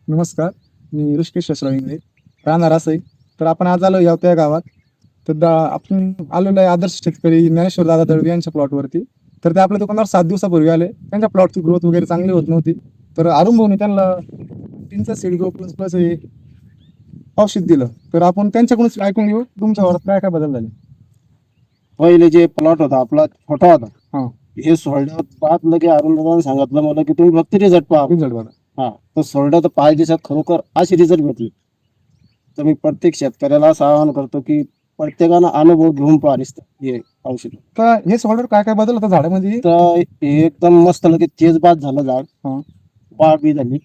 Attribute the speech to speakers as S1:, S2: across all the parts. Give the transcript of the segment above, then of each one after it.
S1: नमस्कार. मी ऋषिकेश यशराव इंगळे, राहणार असई. तर आपण आज आलो या गावात. तर आपण आलेलो आहे आदर्श शेतकरी ज्ञानेश्वर दादा दळवी यांच्या प्लॉटवरती. तर ते आपल्या दुकानावर 7 दिवसापूर्वी आले. त्यांच्या प्लॉटची ग्रोथ वगैरे चांगली होत नव्हती. तर अरुण भाऊनी त्यांना टीनचं सीड ग्रो प्लस प्लस हे औषध दिलं. तर आपण त्यांच्याकडूनच ऐकून घेऊ तुमच्या घरात काय काय बदल झाले.
S2: पहिले जे प्लॉट होता आपला छोटा होता,
S1: हा,
S2: हे सोडल्यावर पाच लगे अरुणदादांनी सांगितलं मला की तुम्ही फक्त रिझल्ट पहा.
S1: रिझल्ट बघा.
S2: हा, तर सोडलं तर 5 दिवसात खरोखर अशी रिझल्ट भेटली. तर मी प्रत्येक शेतकऱ्याला असं आवाहन करतो की प्रत्येकानं अनुभव घेऊन पहा नुसतं हे औषध.
S1: तर हे सोडल्यावर काय काय बदल होता झाडामध्ये.
S2: तर हे एकदम मस्त लगे तेज बाद झालं झाड,
S1: हा.
S2: वाढ बी झाली,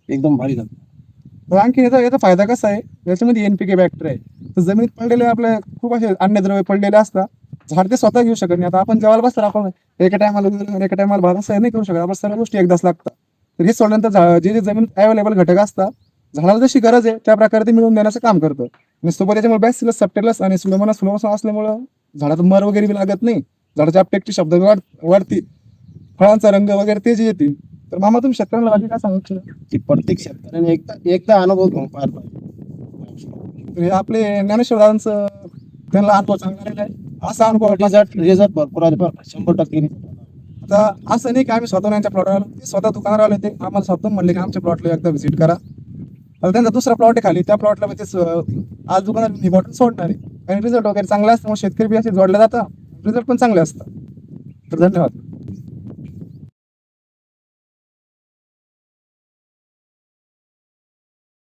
S2: एकदम भारी झालं.
S1: तर आणखी याचा फायदा कसा आहे, याच्यामध्ये NPK बॅक्टेरिया आहे. तर जमिनीत पडलेले आपले खूप असे अन्नद्रव्य पडलेले असतात, झाड ते स्वतः घेऊ शकत नाही. आता आपण जेवायला बसतो आपण एका टायमाला भात असं नाही करू शकत. आपण सर्व गोष्टी एकदाच लागतात. तर हे सोडल्यानंतर जे जे जमिनीत अवेलेबल घटक असतात, झाडाला जशी गरज आहे त्या प्रकारे ते मिळवून देण्याचं काम करतं. आणि सोबत याच्यामुळे बॅसिलस सबटिलस आणि सुडोमोनास असल्यामुळं झाडाचं मर वगैरे बी लागत नाही, झाडाच्या अपटेकची शब्द वाढती, फळांचा रंग वगैरे ते जे येते. तर मामा तुम्ही शेतकऱ्यांना बाकी काय सांगू इच्छिता?
S2: की प्रत्येक शेतकऱ्याने एकदा एकदा अनुभव घेऊन पाहायला पाहिजे.
S1: हे आपले ज्ञानेश्वर दादांचं त्यांना अनुभव चांगला आलेला आहे. असा अनुभव
S2: रिझल्ट भरपूर आले, 100%.
S1: आता असं नाही की आम्ही स्वतः यांच्या प्लॉटवर आलो, ते स्वतः दुकानावर आले, ते आम्हाला स्वतः म्हणले की आमच्या प्लॉटला एकदा व्हिजिट करा. आता त्यांचा दुसरा प्लॉट आहे खाली, त्या प्लॉटला मी ते आज दुकानात मी बॉटल सोडणार आहे. आणि रिझल्ट वगैरे चांगला असतं, मग शेतकरी बी असे जोडले जातात, रिझल्ट पण चांगले असतात. तर धन्यवाद.